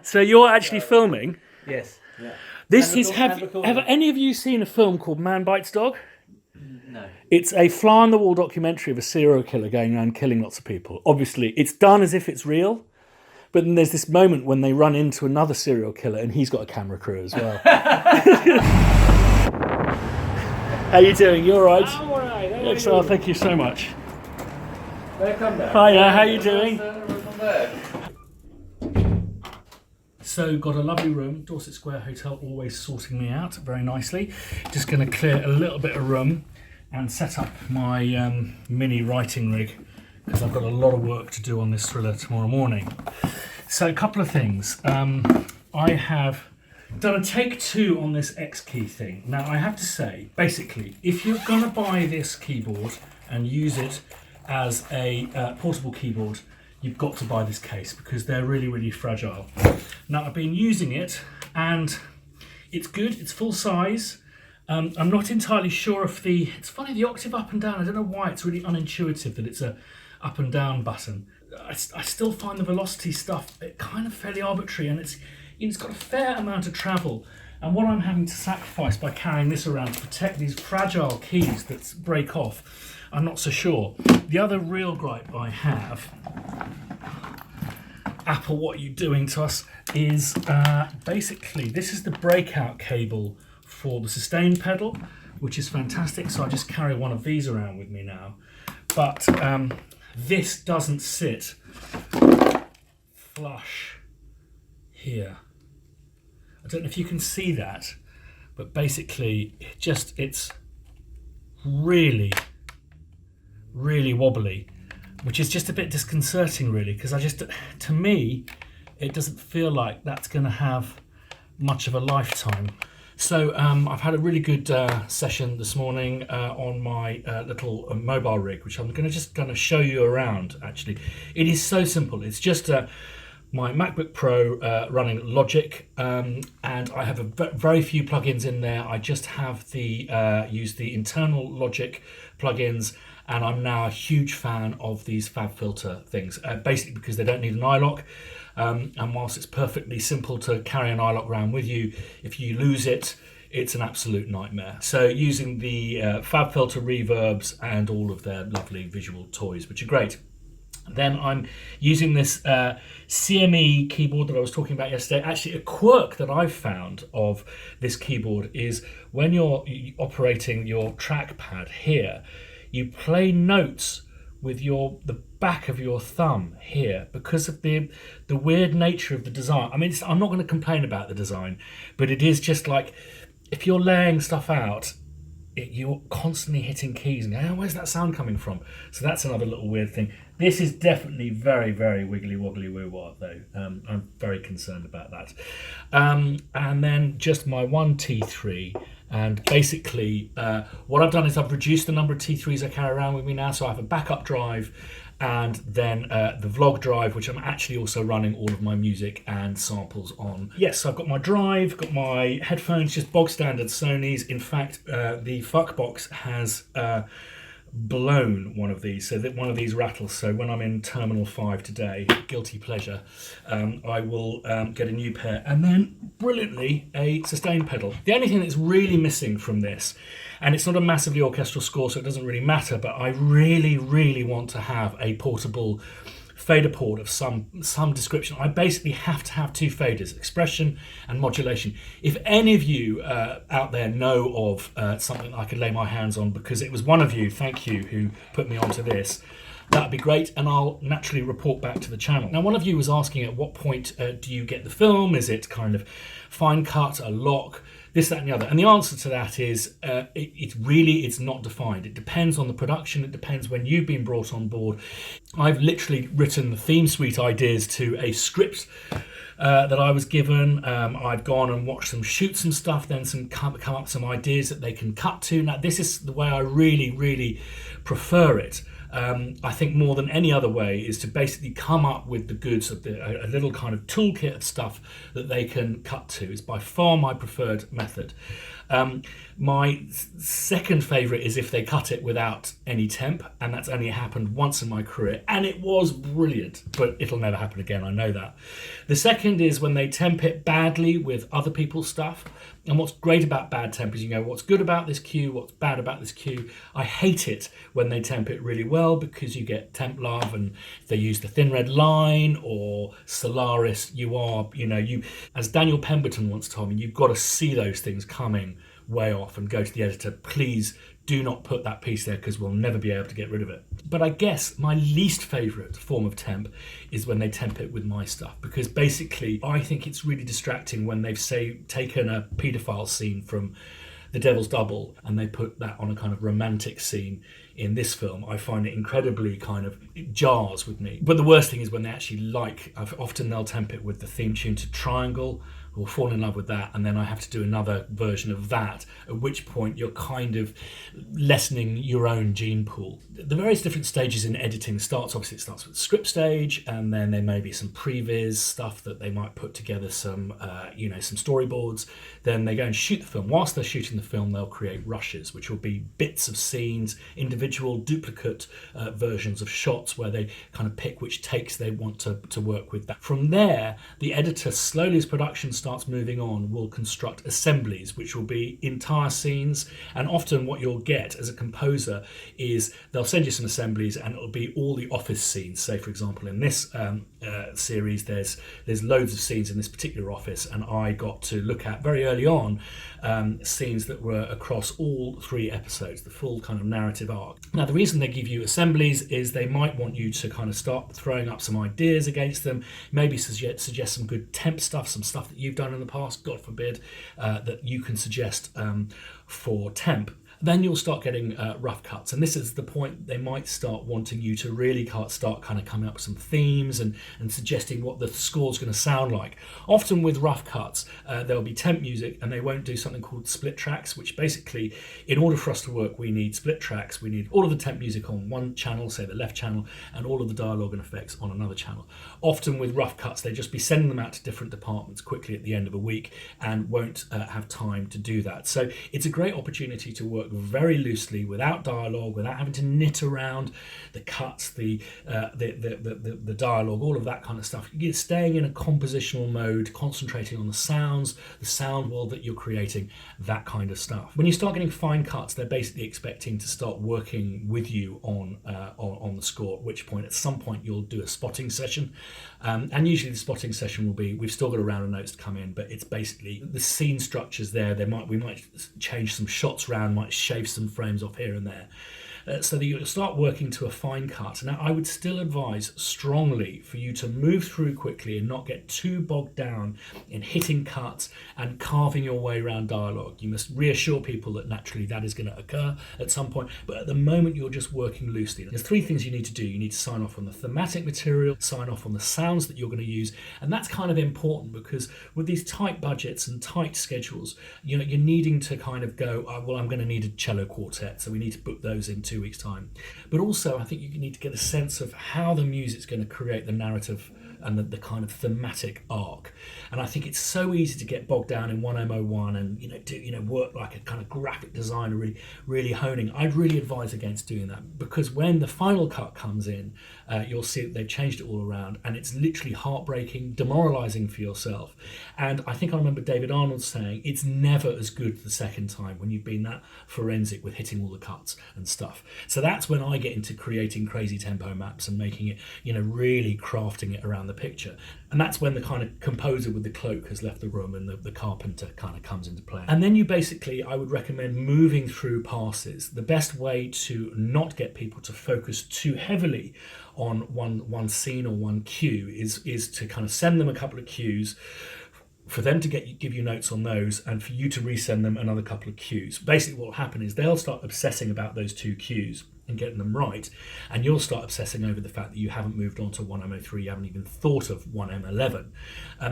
So you're actually filming? Yes. Yeah. Have any of you seen a film called Man Bites Dog? No. It's a fly-on-the-wall documentary of a serial killer going around killing lots of people. Obviously, it's done as if it's real, but then there's this moment when they run into another serial killer and he's got a camera crew as well. How you doing? You all right? I'm all right. Excellent. Thank you so much. Welcome back. Hi, how you doing? So, got a lovely room. Dorset Square Hotel always sorting me out very nicely. Just going to clear a little bit of room and set up my mini writing rig because I've got a lot of work to do on this thriller tomorrow morning. So, a couple of things. I have done a take 2 on this X key thing. Now, I have to say, basically, if you're going to buy this keyboard and use it as a portable keyboard, you've got to buy this case because they're really, really fragile. Now, I've been using it and it's good, it's full size. I'm not entirely sure if it's funny, the octave up and down, I don't know why it's really unintuitive that it's a up and down button. I still find the velocity stuff kind of fairly arbitrary, and it's got a fair amount of travel. And what I'm having to sacrifice by carrying this around to protect these fragile keys that break off, I'm not so sure. The other real gripe I have, Apple, what are you doing to us, is basically this is the breakout cable for the sustain pedal, which is fantastic. So I just carry one of these around with me now. But this doesn't sit flush here. I don't know if you can see that, but basically it's really wobbly, which is just a bit disconcerting really, because to me it doesn't feel like that's going to have much of a lifetime. So I've had a really good session this morning on my little mobile rig, which I'm going to show you around. Actually, it is so simple. It's just my MacBook Pro running Logic, and I have very few plugins in there. I just have use the internal Logic plugins, and I'm now a huge fan of these FabFilter things, basically because they don't need an iLock. And whilst it's perfectly simple to carry an iLock around with you, if you lose it, it's an absolute nightmare. So using the FabFilter reverbs and all of their lovely visual toys, which are great. Then I'm using this CME keyboard that I was talking about yesterday. Actually, a quirk that I've found of this keyboard is when you're operating your trackpad here, you play notes with the back of your thumb here because of the weird nature of the design. I mean, I'm not going to complain about the design, but it is just like if you're laying stuff out, you're constantly hitting keys and going, oh, where's that sound coming from? So that's another little weird thing. This is definitely very, very wiggly wobbly woo-wah though. I'm very concerned about that. And then just my one T3. And basically what I've done is I've reduced the number of T3s I carry around with me now. So I have a backup drive and then the vlog drive, which I'm actually also running all of my music and samples on. Yes, so I've got my drive, got my headphones, just bog standard Sony's. In fact, the Fuckbox has blown one of these, so that one of these rattles. So when I'm in Terminal 5 today, guilty pleasure, I will get a new pair. And then, brilliantly, a sustain pedal. The only thing that's really missing from this, and it's not a massively orchestral score, so it doesn't really matter, but I really, really want to have a portable fader port of some description. I basically have to have 2 faders, expression and modulation. If any of you out there know of something I could lay my hands on, because it was one of you, thank you, who put me onto this, that'd be great, and I'll naturally report back to the channel. Now, one of you was asking at what point do you get the film? Is it kind of fine cut, a lock, this, that and the other? And the answer to that is it's not defined. It depends on the production. It depends when you've been brought on board. I've literally written the theme suite ideas to a script that I was given. I've gone and watched them shoot some stuff, then come up with some ideas that they can cut to. Now, this is the way I really, really prefer it. I think more than any other way is to basically come up with the goods of a little kind of toolkit of stuff that they can cut to. Is by far my preferred method. My second favourite is if they cut it without any temp, and that's only happened once in my career, and it was brilliant, but it'll never happen again, I know that. The second is when they temp it badly with other people's stuff. And what's great about bad temp is, what's good about this cue, what's bad about this cue. I hate it when they temp it really well, because you get temp love, and if they use the thin red line or Solaris, you as Daniel Pemberton once told me, you've got to see those things coming way off and go to the editor, please do not put that piece there because we'll never be able to get rid of it. But I guess my least favourite form of temp is when they temp it with my stuff, because basically I think it's really distracting when they've, say, taken a paedophile scene from The Devil's Double and they put that on a kind of romantic scene in this film. I find it incredibly it jars with me. But the worst thing is when they actually often they'll temp it with the theme tune to Triangle, or fall in love with that, and then I have to do another version of that, at which point you're kind of lessening your own gene pool. The various different stages in editing starts with the script stage, and then there may be some previs stuff that they might put together, some storyboards. Then they go and shoot the film. Whilst they're shooting the film, they'll create rushes, which will be bits of scenes, individual duplicate versions of shots where they kind of pick which takes they want to work with. That. From there, the editor, slowly as production starts moving on, will construct assemblies, which will be entire scenes. And often what you'll get as a composer is they'll send you some assemblies and it'll be all the office scenes. Say, for example, in this series, there's loads of scenes in this particular office, and I got to look at very early on scenes that were across all 3 episodes, the full kind of narrative arc. Now, the reason they give you assemblies is they might want you to kind of start throwing up some ideas against them, maybe suggest some good temp stuff, some stuff that you've done in the past, God forbid, that you can suggest for temp. Then you'll start getting rough cuts, and this is the point they might start wanting you to really start kind of coming up with some themes and suggesting what the score's going to sound like. Often with rough cuts, there'll be temp music, and they won't do something called split tracks, which basically, in order for us to work, we need split tracks. We need all of the temp music on one channel, say the left channel, and all of the dialogue and effects on another channel. Often with rough cuts, they just be sending them out to different departments quickly at the end of a week and won't have time to do that. So it's a great opportunity to work very loosely, without dialogue, without having to knit around the cuts, the dialogue, all of that kind of stuff. You're staying in a compositional mode, concentrating on the sounds, the sound world that you're creating, that kind of stuff. When you start getting fine cuts, they're basically expecting to start working with you on the score, at which point, at some point, you'll do a spotting session. And usually the spotting session will be, we've still got a round of notes to come in, but it's basically the scene structures there. We might change some shots around, might shave some frames off here and there. So that you'll start working to a fine cut. Now, I would still advise strongly for you to move through quickly and not get too bogged down in hitting cuts and carving your way around dialogue. You must reassure people that naturally that is going to occur at some point, but at the moment you're just working loosely. There's 3 things you need to do. You need to sign off on the thematic material, sign off on the sounds that you're going to use, and that's kind of important because with these tight budgets and tight schedules, you're needing to kind of go, I'm going to need a cello quartet, so we need to book those in 2 weeks' time. But also, I think you need to get a sense of how the music's going to create the narrative and the kind of thematic arc. And I think it's so easy to get bogged down in 1M01 and work like a kind of graphic designer, really honing. I'd really advise against doing that, because when the final cut comes in, you'll see that they've changed it all around, and it's literally heartbreaking, demoralizing for yourself. And I think I remember David Arnold saying it's never as good the second time when you've been that forensic with hitting all the cuts and stuff. So that's when I get into creating crazy tempo maps and making it, really crafting it around the picture. And that's when the kind of composer with the cloak has left the room and the carpenter kind of comes into play. And then you basically, I would recommend moving through passes. The best way to not get people to focus too heavily on one scene or one cue is to kind of send them a couple of cues, for them to give you notes on those, and for you to resend them another couple of cues. Basically what will happen is they'll start obsessing about those 2 cues. and getting them right, and you'll start obsessing over the fact that you haven't moved on to 1M03, you haven't even thought of 1M11.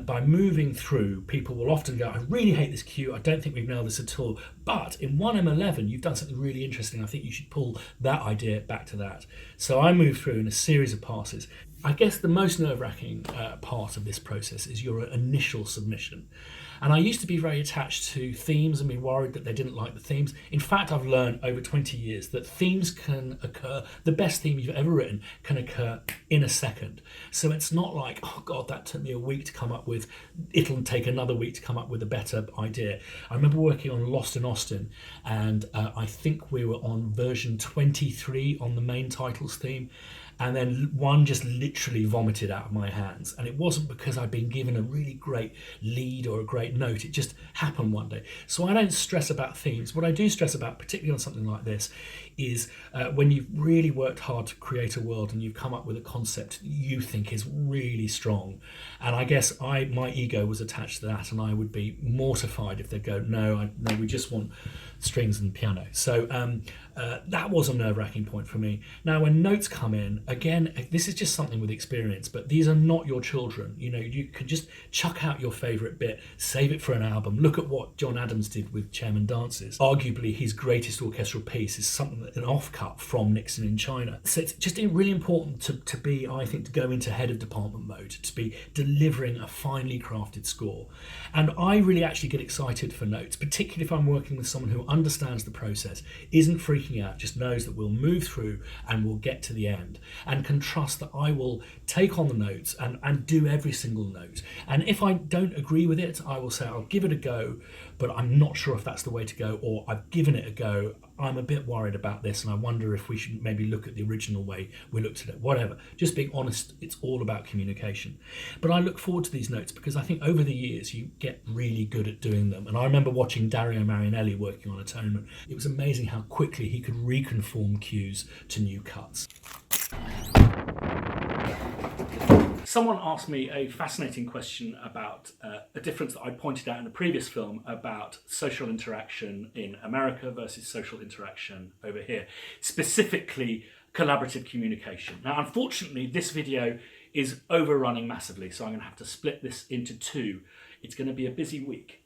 By moving through, people will often go, I really hate this cue, I don't think we've nailed this at all, but in 1M11 you've done something really interesting, I think you should pull that idea back to that. So I move through in a series of passes. I guess the most nerve-wracking part of this process is your initial submission. And I used to be very attached to themes and be worried that they didn't like the themes. In fact, I've learned over 20 years that themes can occur, the best theme you've ever written can occur in a second. So it's not like, oh God, that took me a week to come up with, it'll take another week to come up with a better idea. I remember working on Lost in Austin, and I think we were on version 23 on the main titles theme. And then one just literally vomited out of my hands. And it wasn't because I'd been given a really great lead or a great note. It just happened one day. So I don't stress about themes. What I do stress about, particularly on something like this, is when you've really worked hard to create a world and you've come up with a concept that you think is really strong. And I guess my ego was attached to that, and I would be mortified if they go, no, we just want strings and piano. So that was a nerve-wracking point for me. Now, when notes come in, again, this is just something with experience, but these are not your children. You know, you can just chuck out your favourite bit, save it for an album. Look at what John Adams did with Chairman Dances. Arguably, his greatest orchestral piece is something, an offcut from Nixon in China. So it's just really important to be, I think, to go into head of department mode, to be delivering a finely crafted score. And I really actually get excited for notes, particularly if I'm working with someone who understands the process, isn't freaking out, just knows that we'll move through and we'll get to the end, and can trust that I will take on the notes and do every single note. And if I don't agree with it, I will say I'll give it a go, but I'm not sure if that's the way to go, or I've given it a go, I'm a bit worried about this and I wonder if we should maybe look at the original way we looked at it, whatever. Just being honest, it's all about communication. But I look forward to these notes because I think over the years you get really good at doing them. And I remember watching Dario Marianelli working on Atonement. It was amazing how quickly he could reconform cues to new cuts. Someone asked me a fascinating question about a difference that I pointed out in a previous film about social interaction in America versus social interaction over here, specifically collaborative communication. Now, unfortunately, this video is overrunning massively, so I'm going to have to split this into two. It's going to be a busy week.